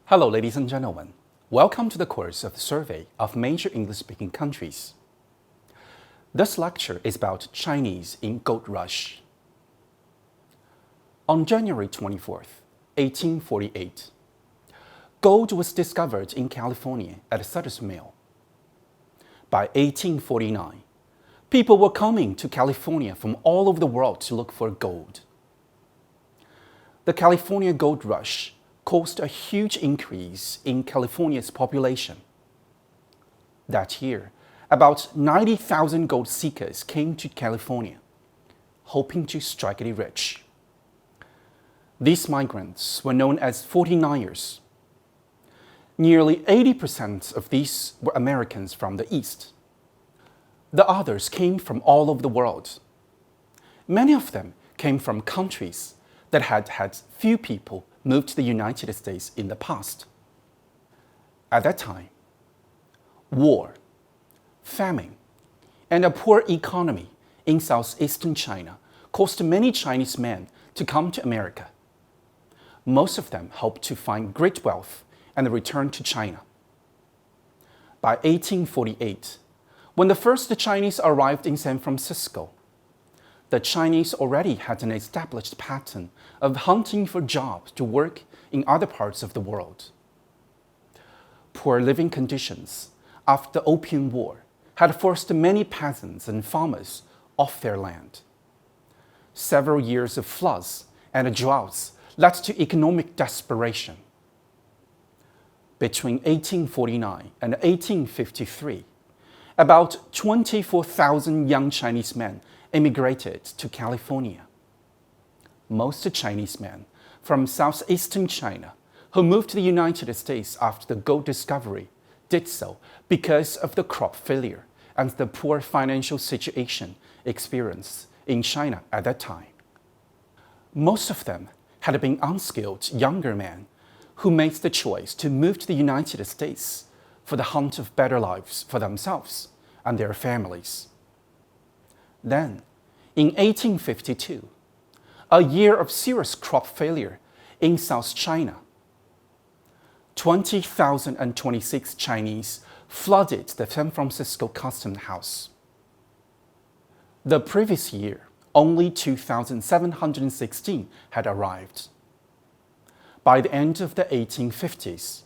Hello, ladies and gentlemen. Welcome to the course of the survey of major English-speaking countries. This lecture is about Chinese in Gold Rush. On January 24th, 1848, gold was discovered in California at a Sutter's Mill. By 1849, people were coming to California from all over the world to look for gold. The California Gold Rush caused a huge increase in California's population. That year, about 90,000 gold seekers came to California, hoping to strike it rich. These migrants were known as 49ers. Nearly 80% of these were Americans from the East. The others came from all over the world. Many of them came from countries that had had few people moved to the United States in the past. At that time, war, famine, and a poor economy in southeastern China caused many Chinese men to come to America. Most of them hoped to find great wealth and return to China. By 1848, when the first Chinese arrived in San Francisco, the Chinese already had an established pattern of hunting for jobs to work in other parts of the world. Poor living conditions after the Opium War had forced many peasants and farmers off their land. Several years of floods and droughts led to economic desperation. Between 1849 and 1853, about 24,000 young Chinese men immigrated to California. Most Chinese men from southeastern China who moved to the United States after the gold discovery did so because of the crop failure and the poor financial situation experienced in China at that time. Most of them had been unskilled younger men who made the choice to move to the United States for the hunt of better lives for themselves and their families. Then, in 1852, a year of serious crop failure in South China, 20,026 Chinese flooded the San Francisco Custom House. The previous year, only 2,716 had arrived. By the end of the 1850s,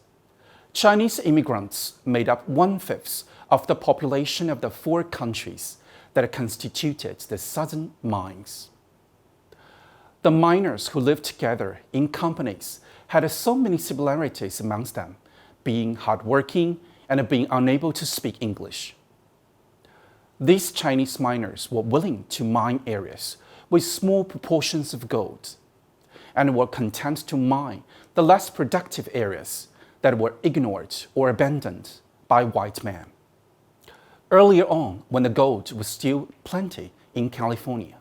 Chinese immigrants made up 1/5 of the population of the 4 countries that constituted the southern mines. The miners who lived together in companies had so many similarities amongst them, being hardworking and being unable to speak English. These Chinese miners were willing to mine areas with small proportions of gold and were content to mine the less productive areas that were ignored or abandoned by white men. Earlier on, when the gold was still plenty in California,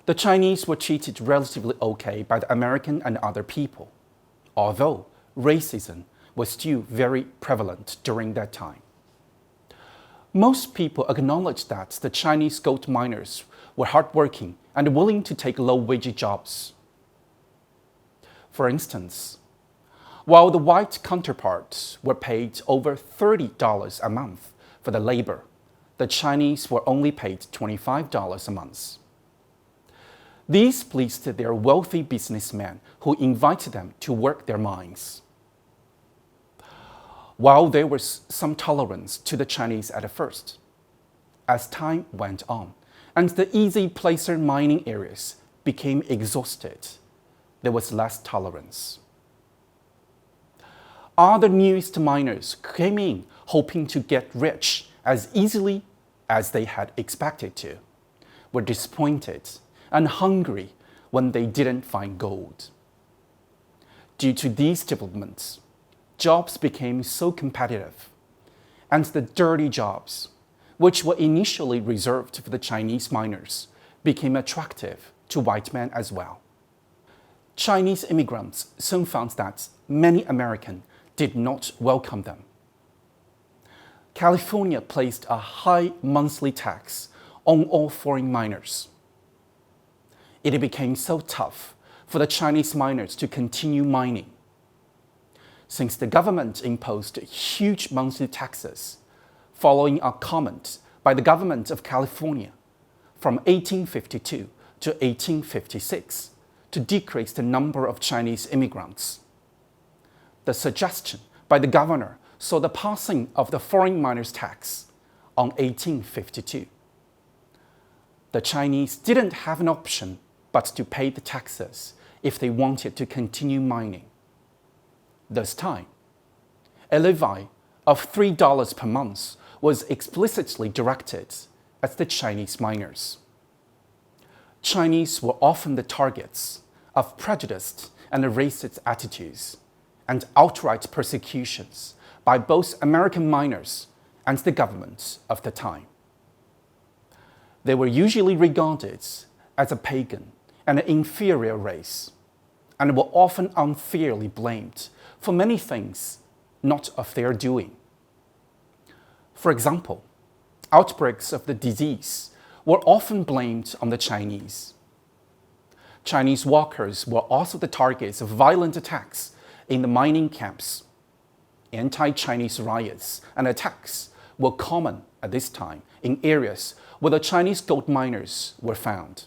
the Chinese were treated relatively okay by the American and other people, although racism was still very prevalent during that time. Most people acknowledged that the Chinese gold miners were hardworking and willing to take low-wage jobs. For instance, while the white counterparts were paid over $30 a month for the labor, the Chinese were only paid $25 a month. These pleased their wealthy businessmen who invited them to work their mines. While there was some tolerance to the Chinese at first, as time went on and the easy placer mining areas became exhausted, there was less tolerance. Other newest miners came in hoping to get rich as easily as they had expected to, were disappointed and hungry when they didn't find gold. Due to these developments, jobs became so competitive, and the dirty jobs, which were initially reserved for the Chinese miners, became attractive to white men as well. Chinese immigrants soon found that many Americans did not welcome them. California placed a high monthly tax on all foreign miners. It became so tough for the Chinese miners to continue mining. since the government imposed huge monthly taxes following a comment by the government of California from 1852 to 1856 to decrease the number of Chinese immigrants. The suggestion by the governor saw the passing of the foreign miners' tax on 1852. The Chinese didn't have an option but to pay the taxes if they wanted to continue mining. This time, a levy of $3 per month was explicitly directed at the Chinese miners. Chinese were often the targets of prejudiced and racist attitudes and outright persecutions by both American miners and the government of the time. They were usually regarded as a pagan and an inferior race, and were often unfairly blamed for many things not of their doing. For example, outbreaks of the disease were often blamed on the Chinese. Chinese workers were also the targets of violent attacks in the mining camps. Anti-Chinese riots and attacks were common at this time in areas where the Chinese gold miners were found.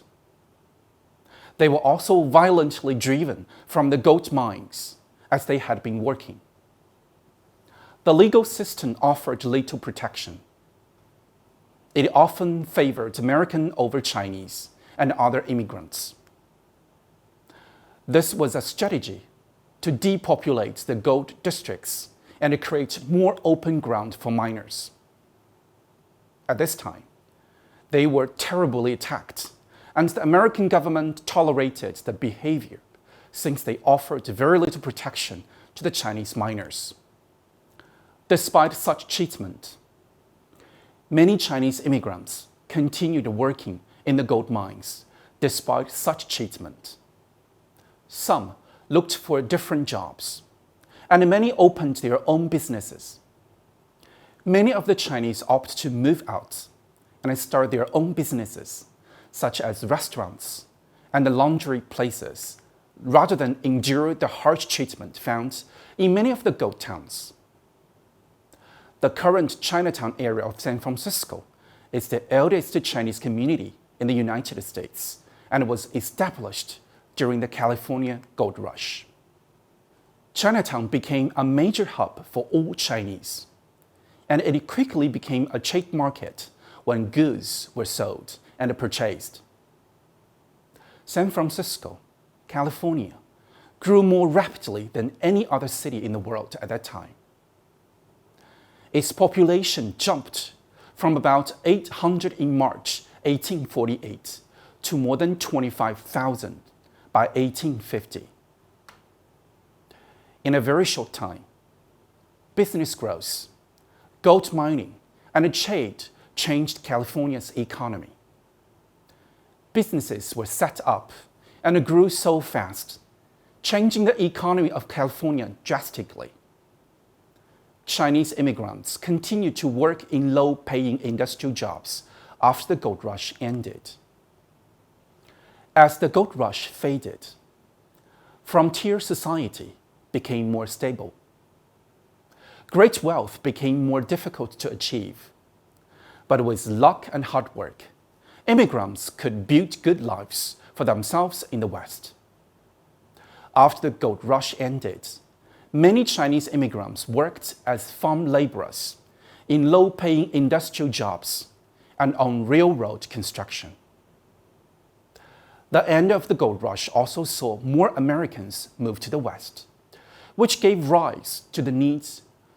They were also violently driven from the gold mines as they had been working. The legal system offered little protection. It often favored American over Chinese and other immigrants. This was a strategy to depopulate the gold districts and create more open ground for miners. At this time, they were terribly attacked, and the American government tolerated the behavior since they offered very little protection to the Chinese miners. Despite such treatment, many Chinese immigrants continued working in the gold mines despite such treatment. Some looked for different jobs, and many opened their own businesses. Many of the Chinese opted to move out and start their own businesses, such as restaurants and laundry places, rather than endure the harsh treatment found in many of the gold towns. The current Chinatown area of San Francisco is the eldest Chinese community in the United States and was established during the California Gold Rush. Chinatown became a major hub for all Chinese, and it quickly became a trade market when goods were sold and purchased. San Francisco, California, grew more rapidly than any other city in the world at that time. Its population jumped from about 800 in March 1848 to more than 25,000 by 1850. In a very short time, business growth, gold mining, and trade changed California's economy. Businesses were set up and grew so fast, changing the economy of California drastically. Chinese immigrants continued to work in low-paying industrial jobs after the gold rush ended. As the gold rush faded, frontier society became more stable. Great wealth became more difficult to achieve, but with luck and hard work, immigrants could build good lives for themselves in the West. After the gold rush ended, many Chinese immigrants worked as farm laborers in low-paying industrial jobs and on railroad construction. The end of the gold rush also saw more Americans move to the West, which gave rise to the need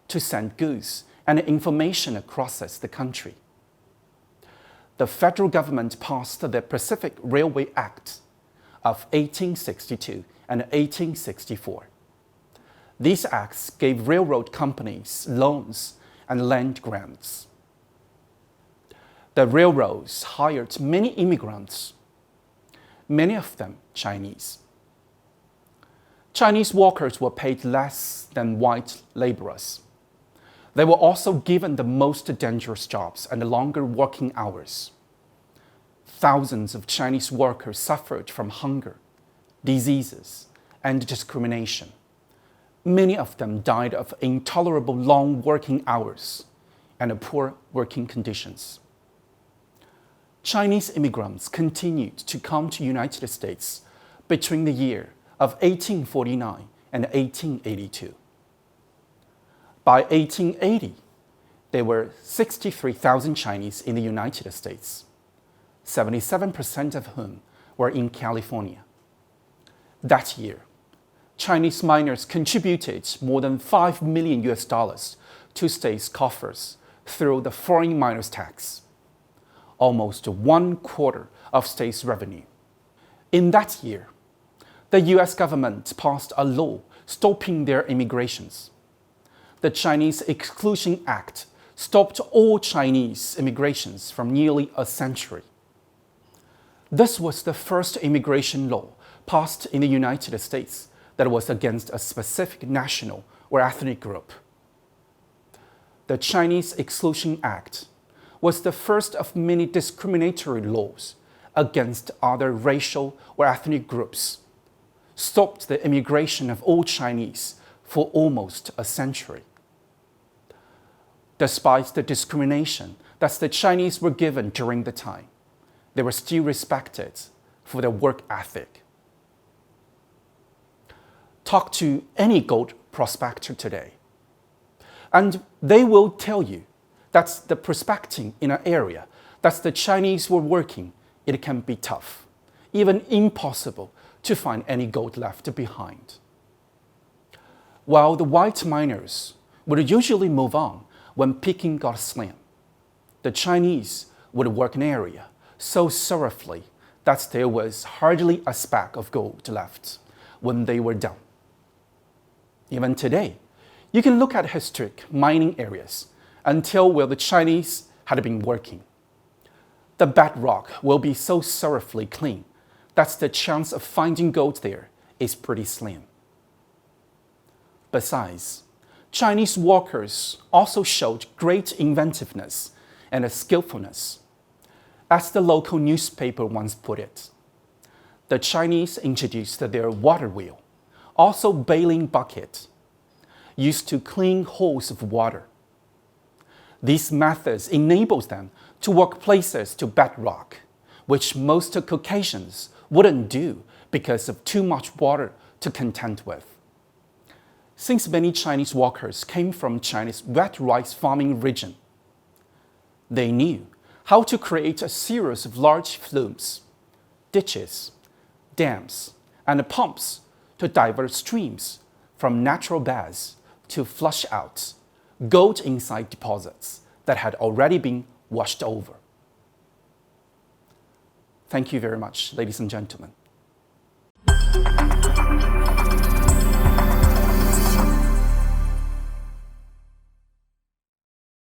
to send goods and information across the country. The federal government passed the Pacific Railway Act of 1862 and 1864. These acts gave railroad companies loans and land grants. The railroads hired many immigrants, many of them Chinese. Chinese workers were paid less than white laborers. They were also given the most dangerous jobs and longer working hours. Thousands of Chinese workers suffered from hunger, diseases, and discrimination. Many of them died of intolerable long working hours and poor working conditions. Chinese immigrants continued to come to the United States between the year of 1849 and 1882. By 1880, there were 63,000 Chinese in the United States, 77% of whom were in California. That year, Chinese miners contributed more than $5 million to states' coffers through the foreign miners tax, almost 1/4 of states' revenue. In that year, the US government passed a law stopping their immigrations. The Chinese Exclusion Act stopped all Chinese immigrations for nearly a century. This was the first immigration law passed in the United States that was against a specific national or ethnic group. The Chinese Exclusion Act was the first of many discriminatory laws against other racial or ethnic groups, stopped the immigration of all Chinese for almost a century. Despite the discrimination that the Chinese were given during the time, they were still respected for their work ethic. Talk to any gold prospector today, and they will tell you that the prospecting in an area that the Chinese were working, it can be tough, even impossible to find any gold left behind. While the white miners would usually move on when picking got slim, the Chinese would work an area so thoroughly that there was hardly a speck of gold left when they were done. Even today, you can look at historic mining areas and tell where the Chinese had been working. The bedrock will be so thoroughly clean that the chance of finding gold there is pretty slim. Besides, Chinese workers also showed great inventiveness and skillfulness. As the local newspaper once put it, the Chinese introduced their water wheel, also bailing bucket, used to clean holes of water. These methods enabled them to work places to bedrock, which most Caucasians wouldn't do because of too much water to contend with. Since many Chinese workers came from China's wet rice farming region, they knew how to create a series of large flumes, ditches, dams, and pumps to divert streams from natural beds to flush out gold inside deposits that had already been washed over. Thank you very much, ladies and gentlemen.